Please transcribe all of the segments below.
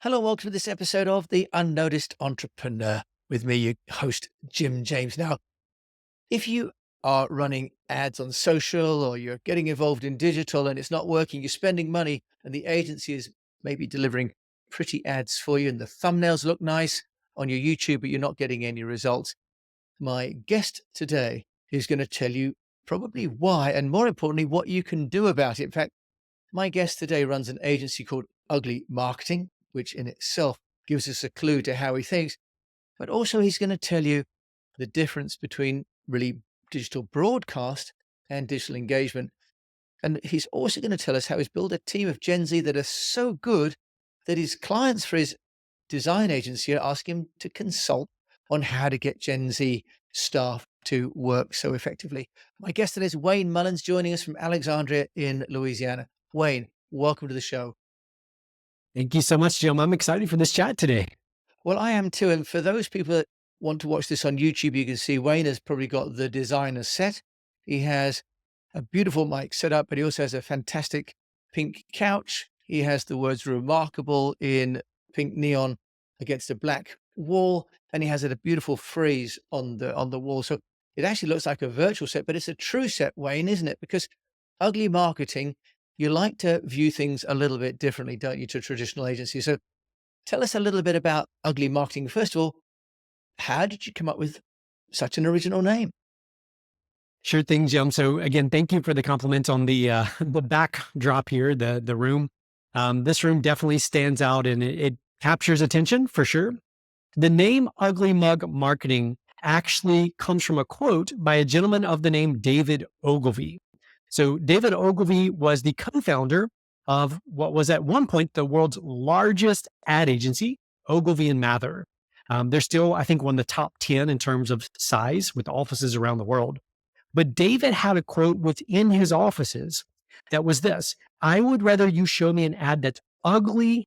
Hello, and welcome to this episode of The Unnoticed Entrepreneur with me, your host, Jim James. Now, if you are running ads on social or you're getting involved in digital and it's not working, you're spending money and the agency is maybe delivering pretty ads for you and the thumbnails look nice on your YouTube, but you're not getting any results. My guest today is going to tell you probably why and more importantly, what you can do about it. In fact, my guest today runs an agency called Ugly Marketing, which in itself gives us a clue to how he thinks. But also, he's going to tell you the difference between really digital broadcast and digital engagement. And he's also going to tell us how he's built a team of Gen Z that are so good that his clients for his design agency are asking him to consult on how to get Gen Z staff to work so effectively. My guest today is Wayne Mullins, joining us from Alexandria in Louisiana. Wayne, welcome to the show. Thank you so much, Jim. I'm excited for this chat today. Well, I am too. And for those people that want to watch this on YouTube, you can see Wayne has probably got the designer set. He has a beautiful mic set up, but he also has a fantastic pink couch. He has the words remarkable in pink neon against a black wall. And he has a beautiful frieze on the wall. So it actually looks like a virtual set, but it's a true set, Wayne, isn't it? Because ugly marketing, you like to view things a little bit differently, don't you, to traditional agencies? So tell us a little bit about ugly marketing. First of all, how did you come up with such an original name? Sure thing, Jim. So again, thank you for the compliment on the backdrop here, the room. This room definitely stands out and it captures attention for sure. The name Ugly Mug Marketing actually comes from a quote by a gentleman of the name David Ogilvy. So David Ogilvy was the co-founder of what was at one point the world's largest ad agency, Ogilvy and Mather. They're still, I think, one of the top 10 in terms of size with offices around the world. But David had a quote within his offices that was this: I would rather you show me an ad that's ugly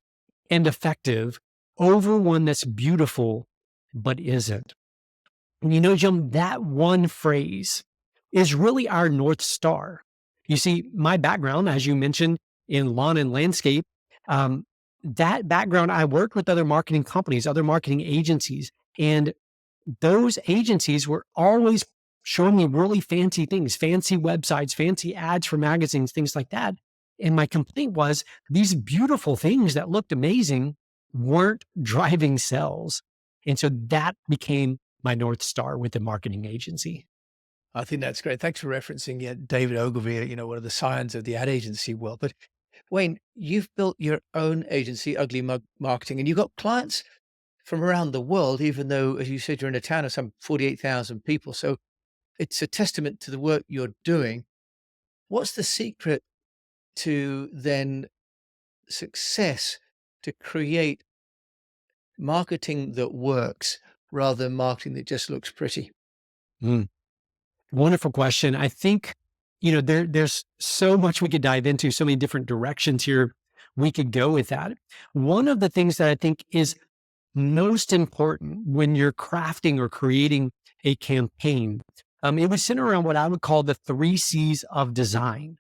and effective over one that's beautiful but isn't. And you know, Jim, that one phrase is really our North Star. You see, my background, as you mentioned, in lawn and landscape, that background, I worked with other marketing companies, other marketing agencies, and those agencies were always showing me really fancy things, fancy websites, fancy ads for magazines, things like that. And my complaint was these beautiful things that looked amazing weren't driving sales. And so that became my North Star with the marketing agency. I think that's great. Thanks for referencing David Ogilvy, one of the scions of the ad agency world. But Wayne, you've built your own agency, Ugly Mug Marketing, and you've got clients from around the world, even though, as you said, you're in a town of some 48,000 people. So it's a testament to the work you're doing. What's the secret to then success to create marketing that works rather than marketing that just looks pretty? Mm, Wonderful question. I think, there's so much we could dive into, so many different directions here we could go with that. One of the things that I think is most important when you're crafting or creating a campaign, it would center around what I would call the 3 C's of design.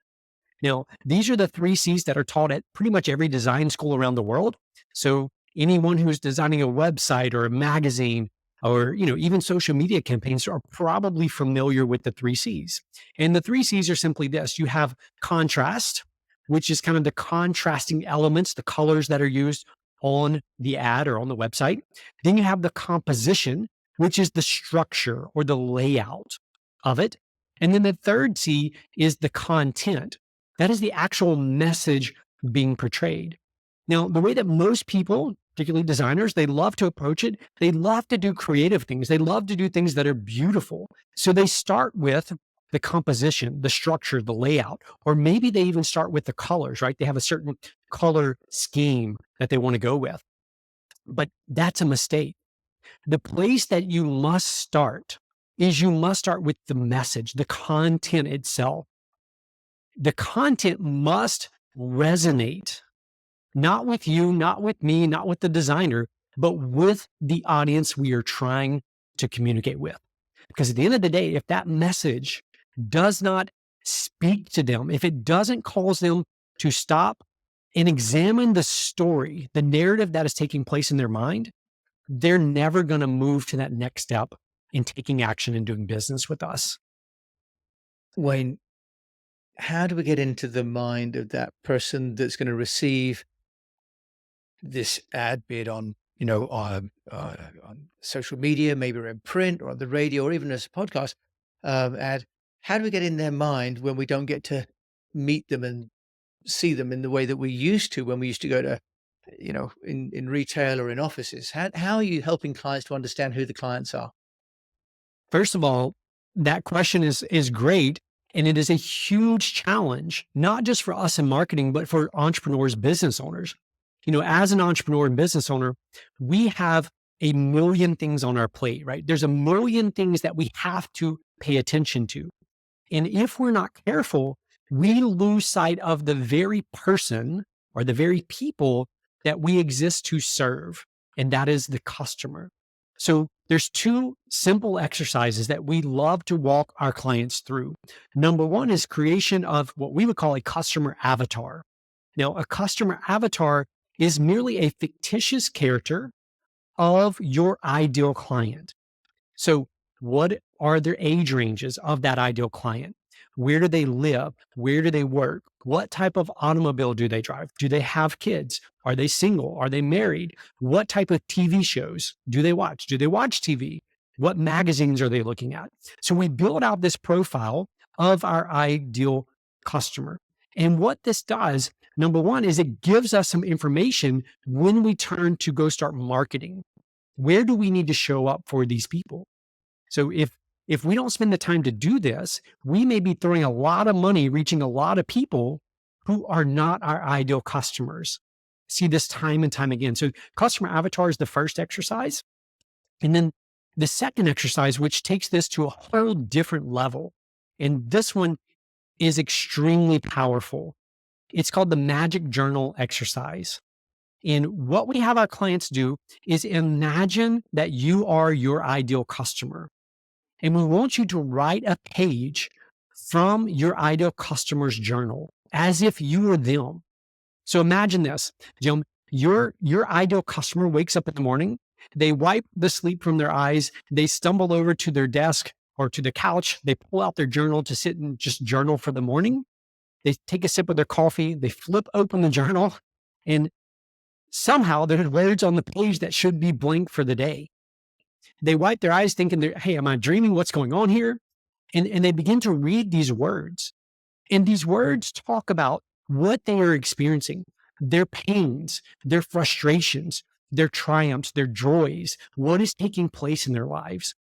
Now, these are the 3 C's that are taught at pretty much every design school around the world. So anyone who's designing a website or a magazine or, even social media campaigns are probably familiar with the 3 C's. And the 3 C's are simply this: you have contrast, which is kind of the contrasting elements, the colors that are used on the ad or on the website. Then you have the composition, which is the structure or the layout of it. And then the third C is the content. That is the actual message being portrayed. Now, the way that most people, particularly designers, they love to approach it, they love to do creative things. They love to do things that are beautiful. So they start with the composition, the structure, the layout, or maybe they even start with the colors, right? They have a certain color scheme that they want to go with. But that's a mistake. The place that you must start is you must start with the message, the content itself. The content must resonate, not with you, not with me, not with the designer, but with the audience we are trying to communicate with. Because at the end of the day, if that message does not speak to them, if it doesn't cause them to stop and examine the story, the narrative that is taking place in their mind, they're never going to move to that next step in taking action and doing business with us. Wayne, how do we get into the mind of that person that's going to receive this ad bid on, on social media, maybe or in print or on the radio or even as a podcast ad? How do we get in their mind when we don't get to meet them and see them in the way that we used to when we used to go to, in retail or in offices? How are you helping clients to understand who the clients are? First of all, that question is great. And it is a huge challenge, not just for us in marketing, but for entrepreneurs, business owners. As an entrepreneur and business owner, we have a million things on our plate, right? There's a million things that we have to pay attention to. And if we're not careful, we lose sight of the very person or the very people that we exist to serve, and that is the customer. So there's two simple exercises that we love to walk our clients through. Number one is creation of what we would call a customer avatar. Now, a customer avatar is merely a fictitious character of your ideal client. So, what are their age ranges of that ideal client? Where do they live? Where do they work? What type of automobile do they drive? Do they have kids? Are they single? Are they married? What type of TV shows do they watch? Do they watch TV? What magazines are they looking at? So we build out this profile of our ideal customer. And what this does, number one, is it gives us some information when we turn to go start marketing. Where do we need to show up for these people? So if we don't spend the time to do this, we may be throwing a lot of money reaching a lot of people who are not our ideal customers. See this time and time again. So customer avatar is the first exercise. And then the second exercise, which takes this to a whole different level. And this one is extremely powerful. It's called the magic journal exercise. And what we have our clients do is imagine that you are your ideal customer. And we want you to write a page from your ideal customer's journal as if you were them. So imagine this, Jim, your ideal customer wakes up in the morning, they wipe the sleep from their eyes, they stumble over to their desk or to the couch, they pull out their journal to sit and just journal for the morning. They take a sip of their coffee, they flip open the journal, and somehow there's words on the page that should be blank for the day. They wipe their eyes thinking, hey, am I dreaming? What's going on here? And they begin to read these words. And these words talk about what they are experiencing, their pains, their frustrations, their triumphs, their joys, what is taking place in their lives.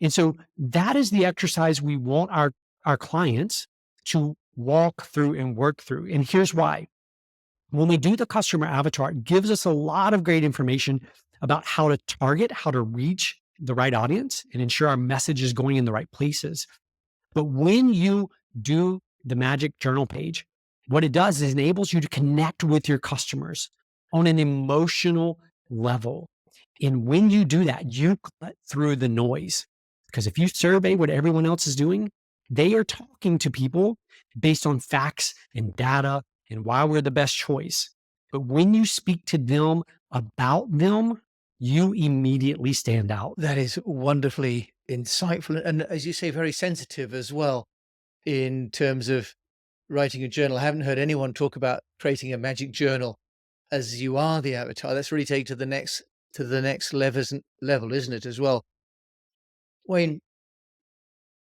And so that is the exercise we want our clients to walk through and work through. And here's why. When we do the customer avatar, it gives us a lot of great information about how to target, how to reach the right audience and ensure our message is going in the right places. But when you do the magic journal page, what it does is enables you to connect with your customers on an emotional level. And when you do that, you cut through the noise. Because if you survey what everyone else is doing, they are talking to people based on facts and data and why we're the best choice. But when you speak to them about them, you immediately stand out. That is wonderfully insightful. And as you say, very sensitive as well in terms of writing a journal. I haven't heard anyone talk about creating a magic journal as you are the avatar. That's really take to the next level, isn't it, as well? Wayne,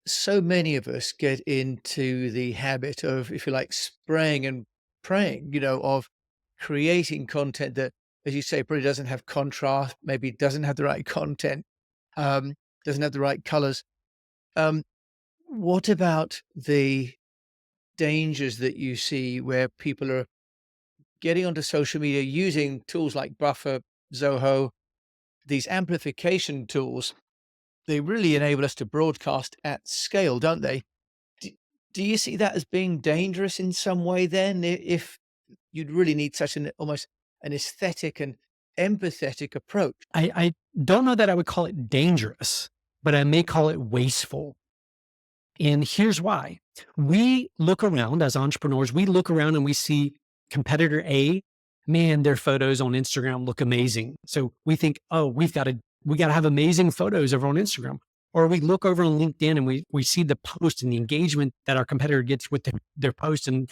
so many of us get into the habit of, if you like, spraying and praying, of creating content that, as you say, probably doesn't have contrast, maybe doesn't have the right content, doesn't have the right colors. What about the dangers that you see where people are getting onto social media using tools like Buffer, Zoho, these amplification tools? They really enable us to broadcast at scale, don't they? Do, do you see that as being dangerous in some way then? If you'd really need such an almost an aesthetic and empathetic approach? I don't know that I would call it dangerous, but I may call it wasteful. And here's why. We look around as entrepreneurs, we look around and we see competitor A, man, their photos on Instagram look amazing. So we think, oh, we got to have amazing photos over on Instagram. Or we look over on LinkedIn and we see the post and the engagement that our competitor gets with their post and,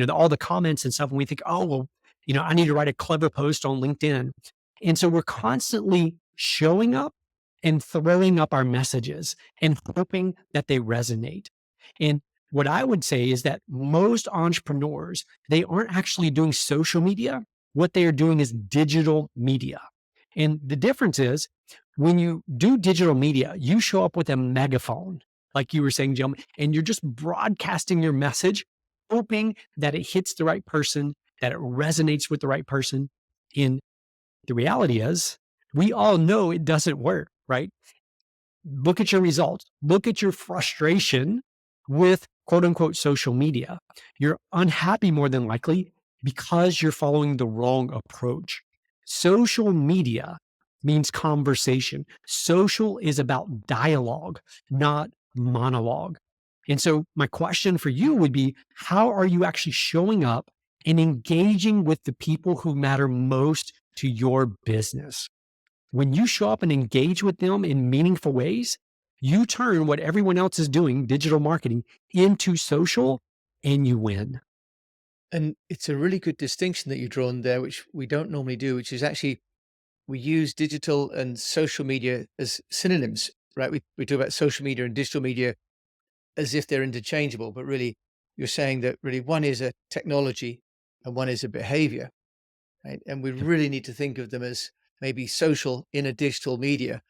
all the comments and stuff. And we think, oh, well, I need to write a clever post on LinkedIn. And so we're constantly showing up and throwing up our messages and hoping that they resonate. And what I would say is that most entrepreneurs, they aren't actually doing social media. What they are doing is digital media. And the difference is when you do digital media, you show up with a megaphone, like you were saying, Jim, and you're just broadcasting your message, hoping that it hits the right person, that it resonates with the right person. And the reality is, we all know it doesn't work, right? Look at your results. Look at your frustration with quote unquote social media. You're unhappy more than likely because you're following the wrong approach. Social media means conversation. Social is about dialogue, not monologue. And so my question for you would be, how are you actually showing up and engaging with the people who matter most to your business? When you show up and engage with them in meaningful ways, you turn what everyone else is doing, digital marketing, into social, and you win. And it's a really good distinction that you've drawn there, which we don't normally do, which is actually we use digital and social media as synonyms, right? We talk about social media and digital media as if they're interchangeable, but really you're saying that really one is a technology and one is a behavior, right? And we really need to think of them as maybe social in a digital media,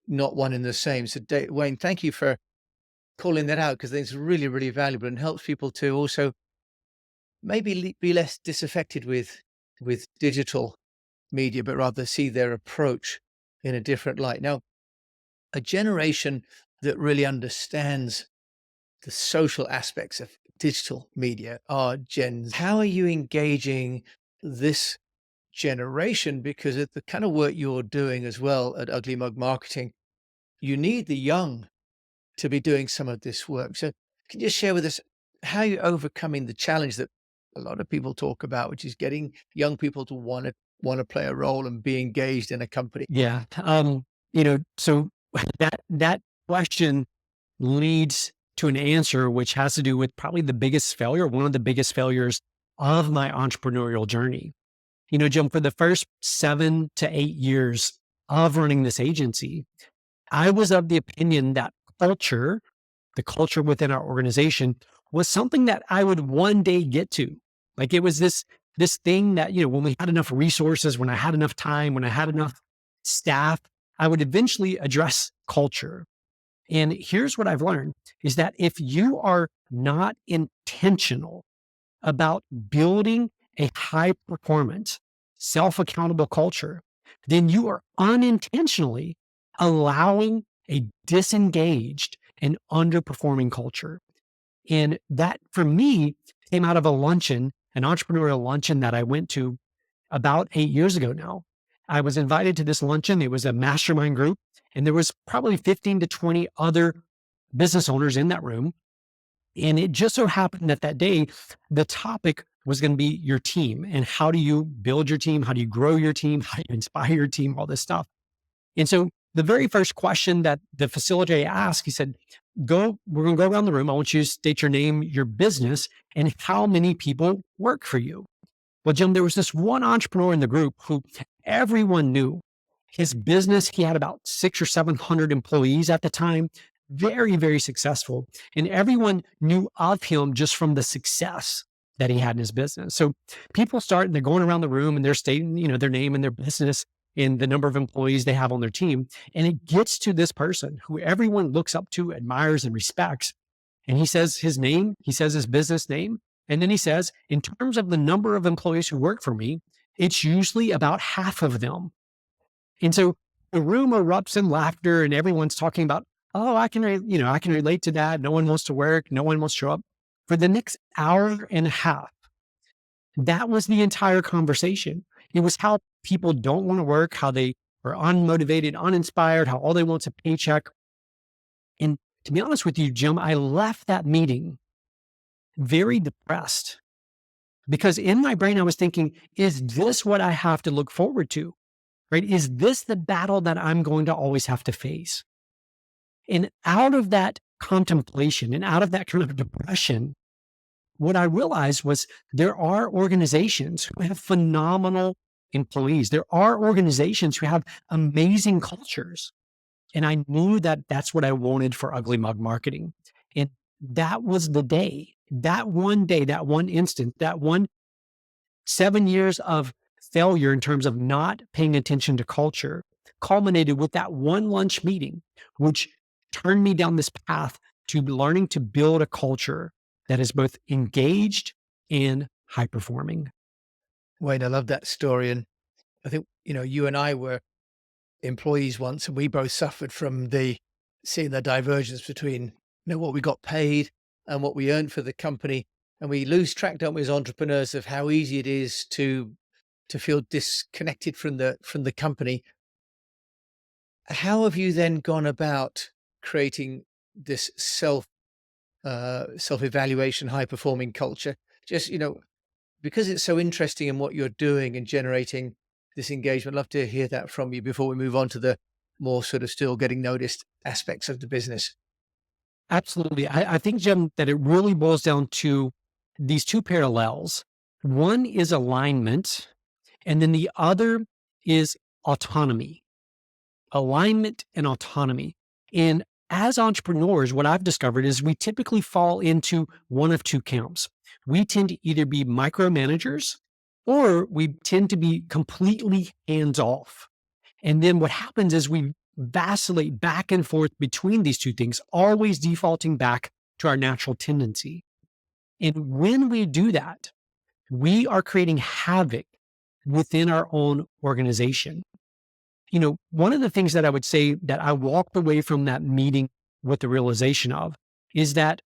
not one and the same. So Wayne, thank you for calling that out because it's really, really valuable and helps people to also maybe be less disaffected with digital media, but rather see their approach in a different light. Now, a generation that really understands the social aspects of digital media are Gen Z. How are you engaging this generation? Because of the kind of work you're doing as well at Ugly Mug Marketing, you need the young to be doing some of this work. So can you just share with us how you're overcoming the challenge that a lot of people talk about, which is getting young people to want to play a role and be engaged in a company? Yeah. So that question leads to an answer which has to do with probably the biggest failure, one of the biggest failures of my entrepreneurial journey. Jim, for the first 7 to 8 years of running this agency, I was of the opinion that culture, the culture within our organization, was something that I would one day get to. Like it was this thing that, when we had enough resources, when I had enough time, when I had enough staff, I would eventually address culture. And here's what I've learned is that if you are not intentional about building a high performance, self accountable culture, then you are unintentionally allowing a disengaged and underperforming culture. And that for me came out of a luncheon, an entrepreneurial luncheon that I went to about 8 years ago now. I was invited to this luncheon. It was a mastermind group, and there was probably 15 to 20 other business owners in that room. And it just so happened that that day, the topic was going to be your team and how do you build your team? How do you grow your team? How do you inspire your team? All this stuff. And so the very first question that the facilitator asked, he said, we're going to go around the room. I want you to state your name, your business, and how many people work for you. Well, Jim, there was this one entrepreneur in the group who everyone knew his business. He had about 600 or 700 employees at the time, very, very successful. And everyone knew of him just from the success that he had in his business. So people start and they're going around the room and they're stating, their name and their business and the number of employees they have on their team. And it gets to this person who everyone looks up to, admires, and respects. And he says his name, he says his business name. And then he says, in terms of the number of employees who work for me, it's usually about half of them. And so the room erupts in laughter and everyone's talking about, oh, I can relate to that. No one wants to work. No one wants to show up. For the next hour and a half, that was the entire conversation. It was how people don't want to work, how they are unmotivated, uninspired, how all they want is a paycheck. And to be honest with you, Jim, I left that meeting very depressed Because in my brain, I was thinking, is this what I have to look forward to? Right? Is this the battle that I'm going to always have to face? And out of that contemplation and out of that kind of depression, what I realized was there are organizations who have phenomenal employees. There are organizations who have amazing cultures. And I knew that that's what I wanted for Ugly Mug Marketing. And that was the day, that one instant, that one 7 years of failure in terms of not paying attention to culture culminated with that one lunch meeting, which turned me down this path to learning to build a culture that is both engaged and high performing. Wayne, I love that story. And I think, you and I were employees once, and we both suffered from seeing the divergence between, what we got paid and what we earned for the company. And we lose track, don't we, as entrepreneurs, of how easy it is to feel disconnected from the company. How have you then gone about creating this self-evaluation, high performing culture? Just, because it's so interesting in what you're doing and generating this engagement. I'd love to hear that from you before we move on to the more sort of still getting noticed aspects of the business. Absolutely. I think, Jim, that it really boils down to these two parallels. One is alignment, and then the other is autonomy. Alignment and autonomy. And as entrepreneurs, what I've discovered is we typically fall into one of two camps. We tend to either be micromanagers or we tend to be completely hands off. And then what happens is we vacillate back and forth between these two things, always defaulting back to our natural tendency. And when we do that, we are creating havoc within our own organization. One of the things that I would say that I walked away from that meeting with the realization of is that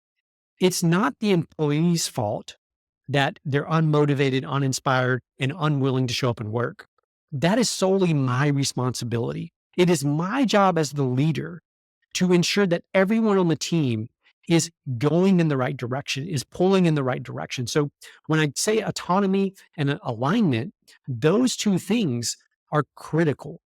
it's not the employee's fault that they're unmotivated, uninspired, and unwilling to show up and work. That is solely my responsibility. It is my job as the leader to ensure that everyone on the team is going in the right direction, is pulling in the right direction. So when I say autonomy and alignment, those two things are critical.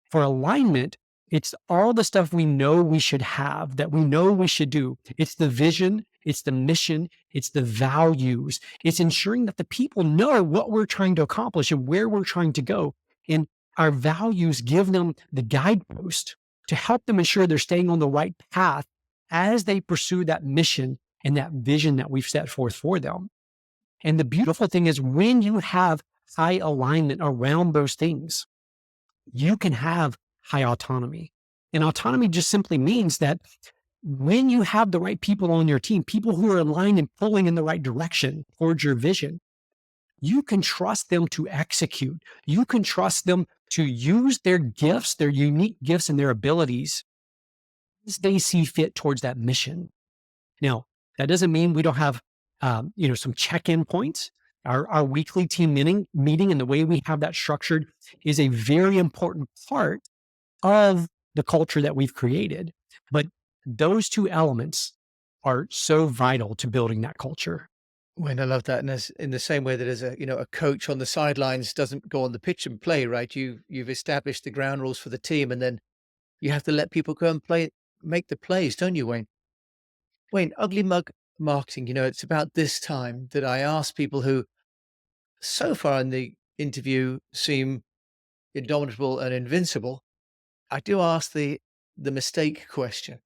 For alignment, it's all the stuff we know we should have, that we know we should do. It's the vision, it's the mission, it's the values. It's ensuring that the people know what we're trying to accomplish and where we're trying to go. And our values give them the guidepost to help them ensure they're staying on the right path as they pursue that mission and that vision that we've set forth for them. And the beautiful thing is when you have high alignment around those things, you can have high autonomy. And autonomy just simply means that when you have the right people on your team, people who are aligned and pulling in the right direction towards your vision, you can trust them to execute. You can trust them to use their gifts, their unique gifts and their abilities as they see fit towards that mission. Now, that doesn't mean we don't have, some check-in points. Our weekly team meeting and the way we have that structured is a very important part of the culture that we've created. But those two elements are so vital to building that culture. When I love that. And as in the same way that as a coach on the sidelines doesn't go on the pitch and play, right? You've established the ground rules for the team, and then you have to let people go and play, make the plays, don't you, Wayne? Wayne, Ugly Mug Marketing, it's about this time that I ask people who so far in the interview seem indomitable and invincible. I do ask the mistake question.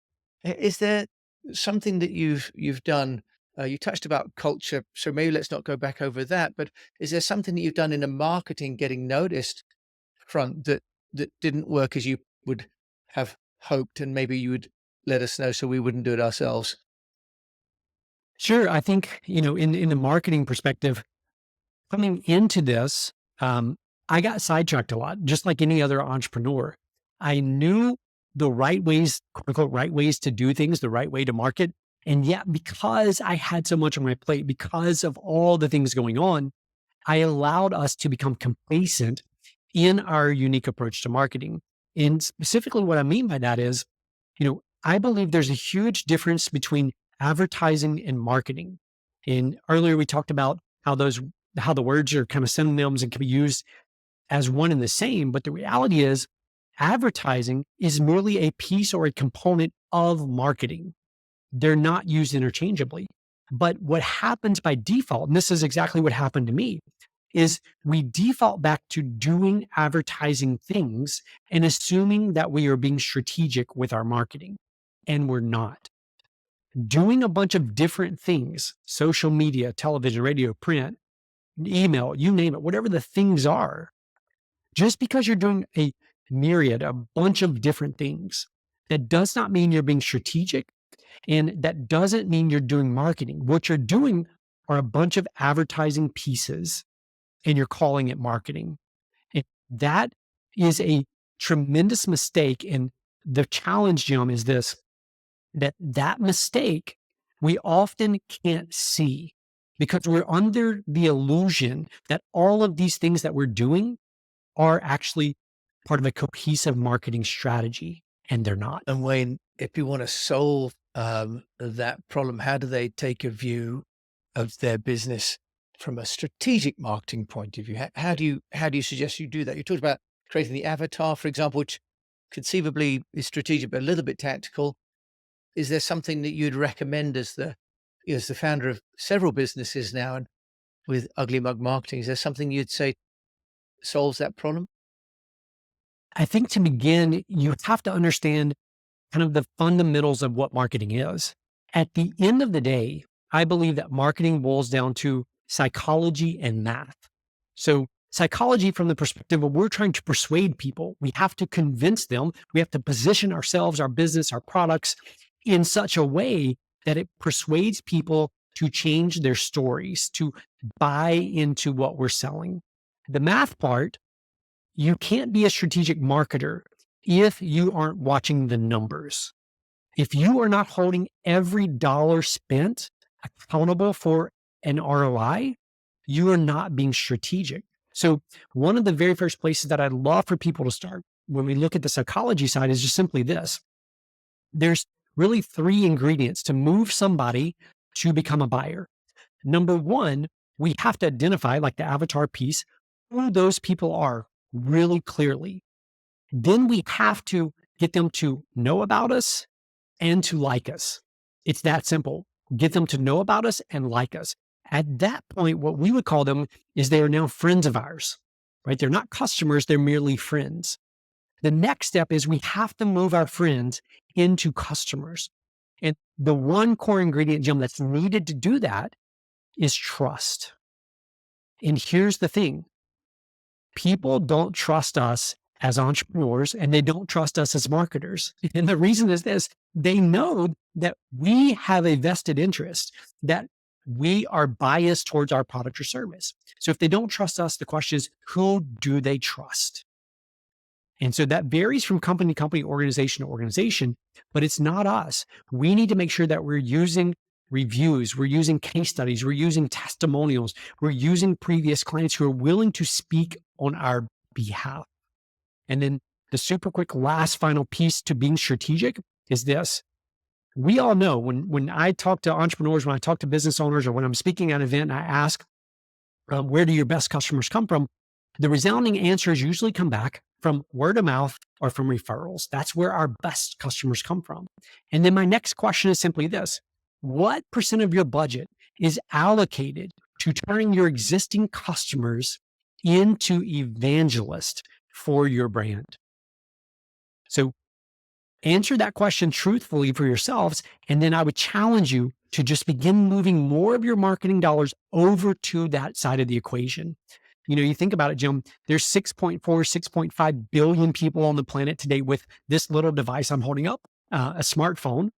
Is there something that you've done? You touched about culture, so maybe let's not go back over that. But is there something that you've done in a marketing getting noticed front that didn't work as you would have hoped, and maybe you would let us know so we wouldn't do it ourselves? Sure. I think, in the marketing perspective, coming into this, I got sidetracked a lot, just like any other entrepreneur. I knew the right ways, quote unquote, right ways to do things, the right way to market. And yet, because I had so much on my plate, because of all the things going on, I allowed us to become complacent in our unique approach to marketing. And specifically, what I mean by that is, I believe there's a huge difference between advertising and marketing. And earlier, we talked about how those how the words are kind of synonyms and can be used as one and the same. But the reality is, advertising is merely a piece or a component of marketing. They're not used interchangeably. But what happens by default, and this is exactly what happened to me, is we default back to doing advertising things and assuming that we are being strategic with our marketing. And we're not. Doing a bunch of different things, social media, television, radio, print, email, you name it, whatever the things are, just because you're doing a bunch of different things, that does not mean you're being strategic. And that doesn't mean you're doing marketing. What you're doing are a bunch of advertising pieces and you're calling it marketing. And that is a tremendous mistake. And the challenge, Jim, is this, that mistake we often can't see because we're under the illusion that all of these things that we're doing are actually part of a cohesive marketing strategy, and they're not. And Wayne, if you want to solve that problem, how do they take a view of their business from a strategic marketing point of view? How do you suggest you do that? You talked about creating the avatar, for example, which conceivably is strategic but a little bit tactical. Is there something that you'd recommend as the founder of several businesses now and with Ugly Mug Marketing? Is there something you'd say solves that problem? I think to begin, you have to understand kind of the fundamentals of what marketing is. At the end of the day, I believe that marketing boils down to psychology and math. So, psychology from the perspective of we're trying to persuade people, we have to convince them, we have to position ourselves, our business, our products in such a way that it persuades people to change their stories, to buy into what we're selling. The math part, you can't be a strategic marketer if you aren't watching the numbers. If you are not holding every dollar spent accountable for an ROI, you are not being strategic. So, one of the very first places that I'd love for people to start when we look at the psychology side is just simply this. There's really three ingredients to move somebody to become a buyer. Number one, we have to identify, like the avatar piece, who those people are really clearly. Then we have to get them to know about us and to like us. It's that simple. Get them to know about us and like us. At that point, what we would call them is they are now friends of ours, right? They're not customers, they're merely friends. The next step is we have to move our friends into customers. And the one core ingredient, Jim, that's needed to do that is trust. And here's the thing. People don't trust us as entrepreneurs and they don't trust us as marketers. And the reason is this, they know that we have a vested interest, that we are biased towards our product or service. So if they don't trust us, the question is, who do they trust? And so that varies from company to company, organization to organization, but it's not us. We need to make sure that we're using reviews, we're using case studies, we're using testimonials, we're using previous clients who are willing to speak on our behalf. And then the super quick last final piece to being strategic is this. We all know when I talk to entrepreneurs, when I talk to business owners, or when I'm speaking at an event and I ask, where do your best customers come from? The resounding answers usually come back from word of mouth or from referrals. That's where our best customers come from. And then my next question is simply this. What percent of your budget is allocated to turning your existing customers into evangelists for your brand? So answer that question truthfully for yourselves. And then I would challenge you to just begin moving more of your marketing dollars over to that side of the equation. You know, you think about it, Jim, there's 6.5 billion people on the planet today with this little device I'm holding up, a smartphone.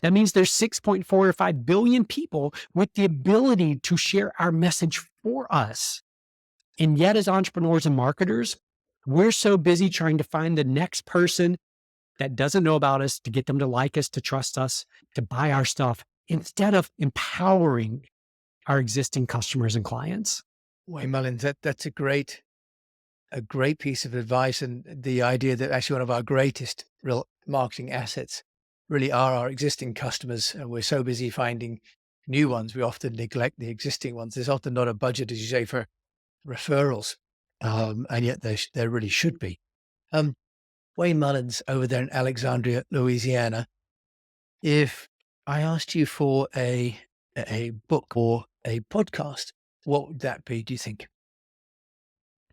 That means there's 6.4 or 5 billion people with the ability to share our message for us. And yet, as entrepreneurs and marketers, we're so busy trying to find the next person that doesn't know about us, to get them to like us, to trust us, to buy our stuff, instead of empowering our existing customers and clients. Wayne Mullins, that's a great piece of advice, and the idea that actually one of our greatest real marketing assets really are our existing customers, and we're so busy finding new ones, we often neglect the existing ones. There's often not a budget, as you say, for referrals, and yet there really should be. Um, Wayne Mullins over there in Alexandria, Louisiana. If I asked you for a book or a podcast, what would that be, do you think?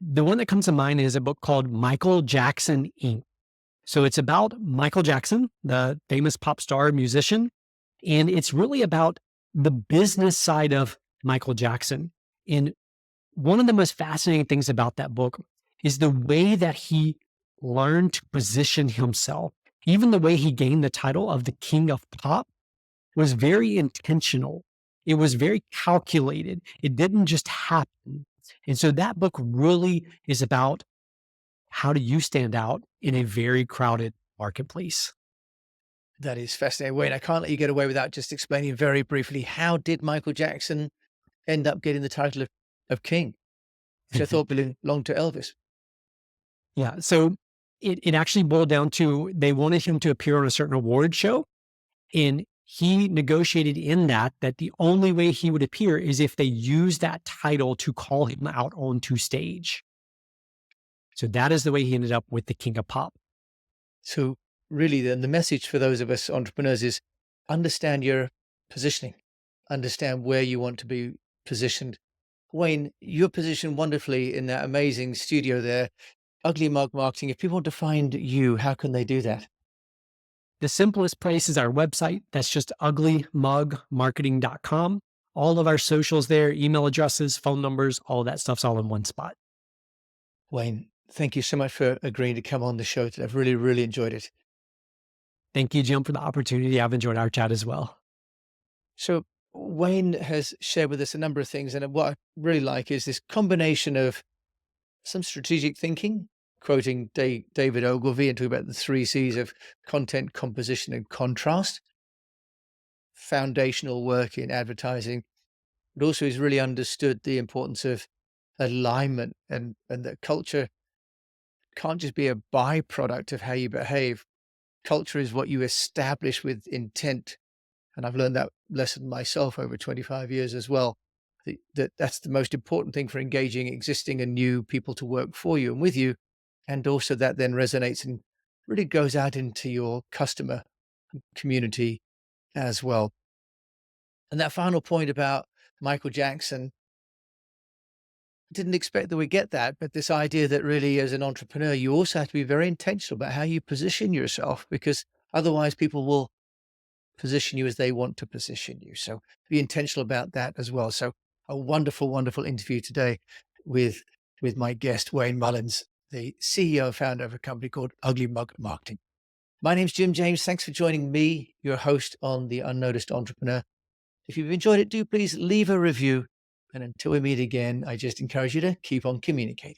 The one that comes to mind is a book called Michael Jackson Inc. So it's about Michael Jackson, the famous pop star musician. And it's really about the business side of Michael Jackson. And one of the most fascinating things about that book is the way that he learned to position himself. Even the way he gained the title of the King of Pop was very intentional. It was very calculated. It didn't just happen. And so that book really is about how do you stand out in a very crowded marketplace. That is fascinating. Wayne, I can't let you get away without just explaining very briefly, how did Michael Jackson end up getting the title of king, which I thought belonged to Elvis? Yeah. So it actually boiled down to they wanted him to appear on a certain award show. And he negotiated in that the only way he would appear is if they use that title to call him out onto stage. So that is the way he ended up with the King of Pop. So really then the message for those of us entrepreneurs is understand your positioning, understand where you want to be positioned. Wayne, you're positioned wonderfully in that amazing studio there, Ugly Mug Marketing. If people want to find you, how can they do that? The simplest place is our website. That's just uglymugmarketing.com. All of our socials there, email addresses, phone numbers, all of that stuff's all in one spot. Wayne, thank you so much for agreeing to come on the show today. I've really, really enjoyed it. Thank you, Jim, for the opportunity. I've enjoyed our chat as well. So Wayne has shared with us a number of things, and what I really like is this combination of some strategic thinking, quoting David Ogilvy and talking about the 3 C's of content, composition, and contrast, foundational work in advertising, but also he's really understood the importance of alignment and that culture can't just be a byproduct of how you behave. Culture is what you establish with intent. And I've learned that lesson myself over 25 years as well. That's the most important thing for engaging existing and new people to work for you and with you. And also that then resonates and really goes out into your customer community as well. And that final point about Michael Jackson, didn't expect that we get that, but this idea that really as an entrepreneur, you also have to be very intentional about how you position yourself, because otherwise people will position you as they want to position you. So be intentional about that as well. So a wonderful, wonderful interview today with my guest, Wayne Mullins, the CEO and founder of a company called Ugly Mug Marketing. My name's Jim James. Thanks for joining me, your host on the Unnoticed Entrepreneur. If you've enjoyed it, do please leave a review. And until we meet again, I just encourage you to keep on communicating.